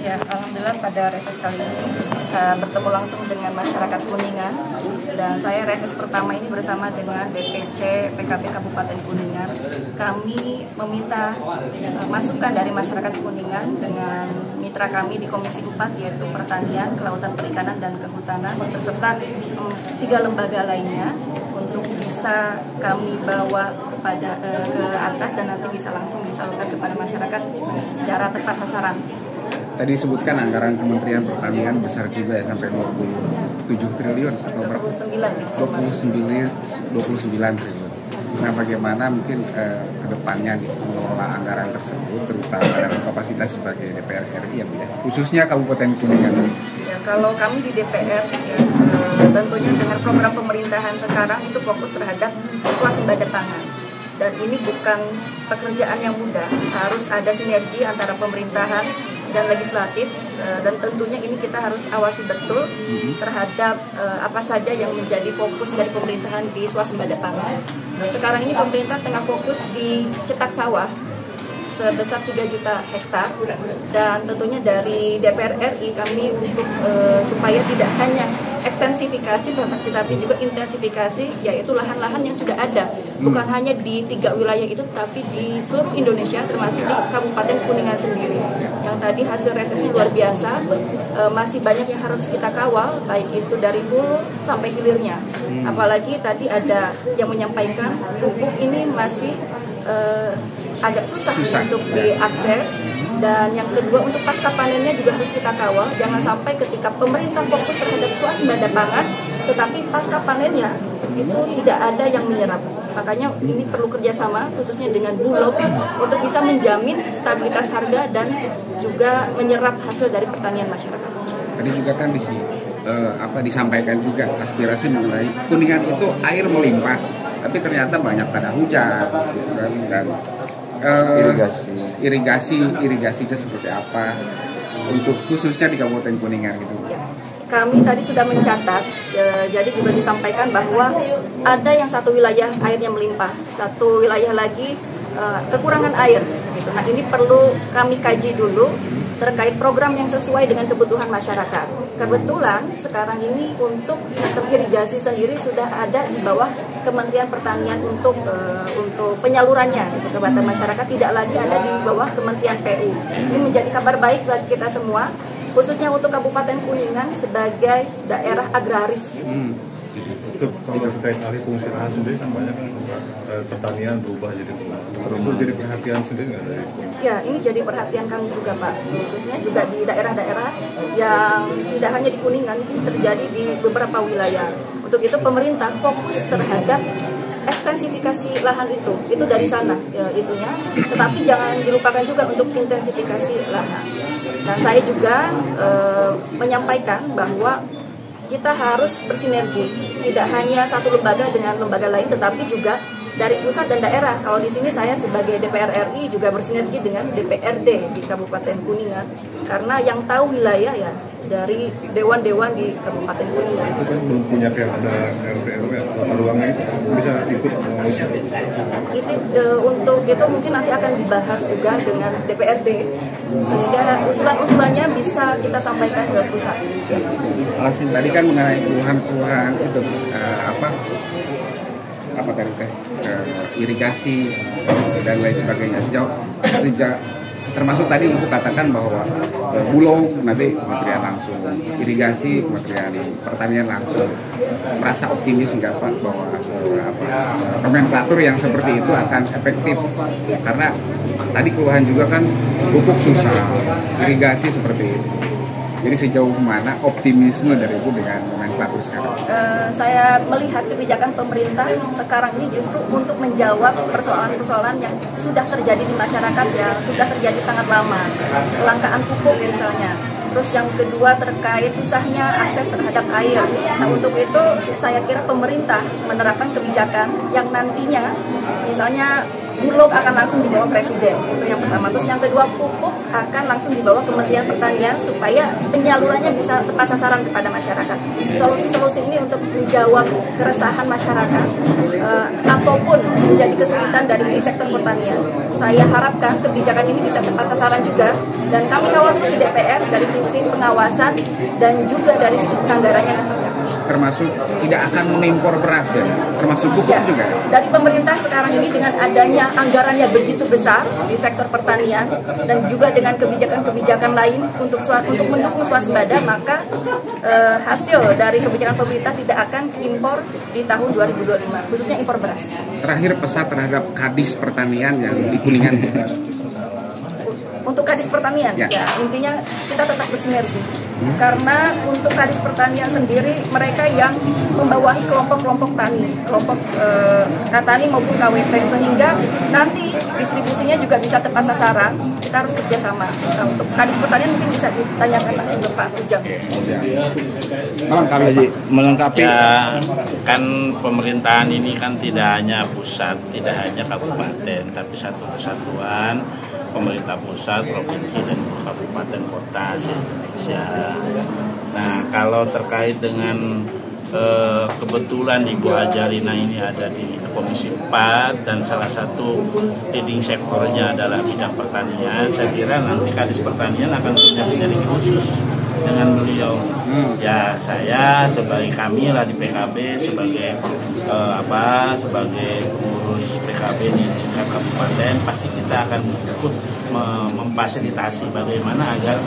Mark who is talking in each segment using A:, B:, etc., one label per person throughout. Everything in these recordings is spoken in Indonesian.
A: Ya, alhamdulillah pada reses kali ini bisa bertemu langsung dengan masyarakat Kuningan, dan saya reses pertama ini bersama dengan BPC PKB Kabupaten Kuningan. Kami meminta masukan dari masyarakat Kuningan dengan mitra kami di Komisi 4, yaitu Pertanian, Kelautan, Perikanan, dan Kehutanan, beserta 3 lembaga lainnya untuk bisa kami bawa kepada ke atas dan nanti bisa langsung disalurkan kepada masyarakat secara tepat sasaran.
B: Tadi disebutkan anggaran Kementerian Pertanian besar juga ya, sampai 27 triliun atau berapa? 29 triliun. Nah, bagaimana mungkin ke depannya mengelola anggaran tersebut, terutama dalam kapasitas sebagai DPR RI ya, khususnya Kabupaten Kuningan?
A: Ya, kalau kami di DPR ya, tentunya dengan program pemerintahan sekarang itu fokus terhadap swasembada pangan. Dan ini bukan pekerjaan yang mudah, harus ada sinergi antara pemerintahan dan legislatif, dan tentunya ini kita harus awasi betul terhadap apa saja yang menjadi fokus dari pemerintahan di swasembada pangan. Sekarang ini pemerintah tengah fokus di cetak sawah sebesar 3 juta hektar, dan tentunya dari DPR RI kami untuk supaya tidak hanya ekstensifikasi tetapi juga intensifikasi, yaitu lahan-lahan yang sudah ada, bukan hanya di 3 wilayah itu tapi di seluruh Indonesia, termasuk di Kabupaten Kuningan sendiri. Yang tadi hasil resesnya luar biasa, masih banyak yang harus kita kawal, baik itu dari hulu sampai hilirnya. Apalagi tadi ada yang menyampaikan pupuk ini masih agak susah untuk diakses, dan yang kedua untuk pasca panennya juga harus kita kawal, jangan sampai ketika pemerintah fokus terhadap swasembada pangan tetapi pasca panennya itu tidak ada yang menyerap. Makanya ini perlu kerjasama khususnya dengan Bulog untuk bisa menjamin stabilitas harga dan juga menyerap hasil dari pertanian masyarakat.
B: Tadi juga kan disampaikan juga aspirasi mengenai Kuningan itu air melimpah, tapi ternyata banyak tada hujan, dan irigasinya seperti apa untuk khususnya di Kabupaten Kuningan gitu.
A: Kami tadi sudah mencatat, jadi juga disampaikan bahwa ada yang satu wilayah airnya melimpah, satu wilayah lagi kekurangan air. Gitu. Nah, ini perlu kami kaji dulu terkait program yang sesuai dengan kebutuhan masyarakat. Kebetulan sekarang ini untuk sistem irigasi sendiri sudah ada di bawah Kementerian Pertanian untuk penyalurannya gitu, kepada masyarakat, tidak lagi ada di bawah Kementerian PU. Ini menjadi kabar baik bagi kita semua, khususnya untuk Kabupaten Kuningan sebagai daerah agraris.
C: Untuk kalau terkait alih fungsi lahan sendiri kan banyak pertanian berubah jadi itu jadi perhatian sendiri nggak dari?
A: Ya, ini jadi perhatian kami juga, Pak, khususnya juga di daerah-daerah yang tidak hanya di Kuningan, ini terjadi di beberapa wilayah. Untuk itu pemerintah fokus terhadap ekstensifikasi lahan itu dari sana isunya, tetapi jangan dilupakan juga untuk intensifikasi lahan. Dan saya juga menyampaikan bahwa kita harus bersinergi, tidak hanya satu lembaga dengan lembaga lain, tetapi juga dari pusat dan daerah. Kalau di sini saya sebagai DPR RI juga bersinergi dengan DPRD di Kabupaten Kuningan, karena yang tahu wilayah ya dari dewan-dewan di Kabupaten Kuningan.
C: Itu kan belum punya ada RT RW, tata ruangnya itu bisa ikut
A: untuk itu mungkin nanti akan dibahas juga dengan DPRD, sehingga usulan-usulannya bisa kita sampaikan ke pusat.
B: Alasan tadi kan mengenai keluhan itu apa tadi irigasi dan lain sebagainya, sejak termasuk tadi untuk katakan bahwa Bulog nanti kementerian langsung, irigasi kementerian pertanian langsung, merasa optimis nggak Pak bahwa nomenklatur yang seperti itu akan efektif, karena tadi keluhan juga kan pupuk susah, irigasi seperti itu. Jadi sejauh mana optimisme dari Ibu dengan nomenklatur sekarang?
A: Saya melihat kebijakan pemerintah sekarang ini justru untuk menjawab persoalan-persoalan yang sudah terjadi di masyarakat, yang sudah terjadi sangat lama. Kelangkaan pupuk misalnya. Terus yang kedua terkait susahnya akses terhadap air. Nah, untuk itu saya kira pemerintah menerapkan kebijakan yang nantinya misalnya Bulog akan langsung dibawa Presiden, itu yang pertama. Terus yang kedua, pupuk akan langsung dibawa Kementerian Pertanian supaya penyalurannya bisa tepat sasaran kepada masyarakat. Solusi-solusi ini untuk menjawab keresahan masyarakat ataupun menjadi kesulitan dari sektor pertanian. Saya harapkan kebijakan ini bisa tepat sasaran juga, dan kami kawal terus di DPR dari sisi pengawasan dan juga dari sisi penganggarannya seperti apa.
B: Termasuk tidak akan mengimpor beras ya, termasuk pupuk
A: Ya,
B: juga.
A: dari pemerintah sekarang ini dengan adanya anggarannya begitu besar di sektor pertanian dan juga dengan kebijakan-kebijakan lain untuk mendukung swasembada, maka hasil dari kebijakan pemerintah tidak akan impor di tahun 2025, khususnya impor beras.
B: Terakhir pesan terhadap Kadis Pertanian yang di Kuningan.
A: Untuk Kadis Pertanian,
B: ya
A: intinya kita tetap bersinergi. Karena untuk Kadis Pertanian sendiri, mereka yang membawahi kelompok-kelompok tani, kelompok tani maupun KWP, sehingga nanti distribusinya juga bisa tepat sasaran. Kita harus kerjasama. Nah, untuk Kadis Pertanian mungkin bisa ditanyakan langsung ke Pak Ujang.
D: Melengkapi ya, kan pemerintahan ini kan tidak hanya pusat, tidak hanya kabupaten, tapi satu kesatuan. Pemerintah pusat, provinsi, dan kabupaten kota se-Indonesia. Nah, kalau terkait dengan kebetulan Ibu Hajalina ini ada di Komisi 4 dan salah satu leading sektornya adalah bidang pertanian, saya kira nanti Kadis Pertanian akan punya sinergi khusus dengan beliau. Ya, saya sebagai kami lah di PKB sebagai sebagai pengurus PKB di tingkat kabupaten, pasti kita akan ikut memfasilitasi bagaimana agar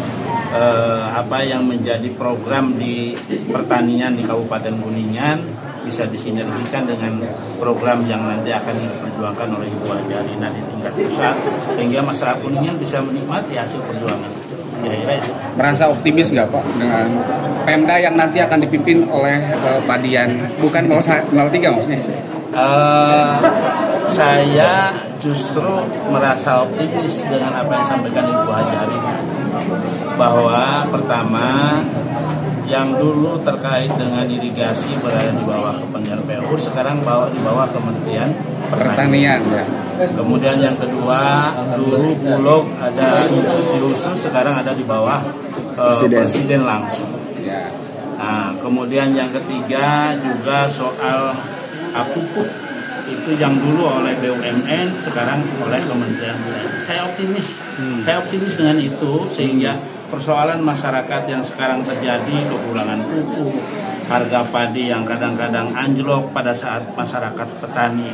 D: apa yang menjadi program di pertanian di Kabupaten Kuningan bisa disinergikan dengan program yang nanti akan diperjuangkan oleh Ibu Hajalina di tingkat pusat, sehingga masyarakat Kuningan bisa menikmati hasil perjuangan. Kira-kira itu.
B: Merasa optimis nggak Pak dengan Pemda yang nanti akan dipimpin oleh Pak Dian, bukan 03 maksudnya?
D: Saya justru merasa optimis dengan apa yang disampaikan Ibu Hajalina, bahwa pertama yang dulu terkait dengan irigasi berada di bawah Kementerian PU, sekarang di bawah Kementerian Pertanian.
B: Ya.
D: Kemudian yang kedua, dulu Bulog ada institusi khusus, sekarang ada di bawah Presiden langsung.
B: Ya.
D: Nah, kemudian yang ketiga juga soal pupuk, itu yang dulu oleh BUMN, sekarang oleh Kementerian Pertanian. Saya optimis dengan itu, sehingga persoalan masyarakat yang sekarang terjadi, kekurangan pupuk, harga padi yang kadang-kadang anjlok pada saat masyarakat petani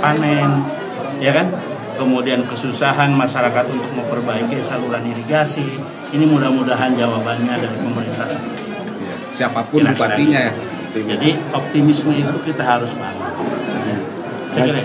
D: panen, ya kan? Kemudian kesusahan masyarakat untuk memperbaiki saluran irigasi, ini mudah-mudahan jawabannya dari pemerintah.
B: Siapapun bupatinya ya.
D: Jadi optimisme itu kita harus bangun. Saya kira.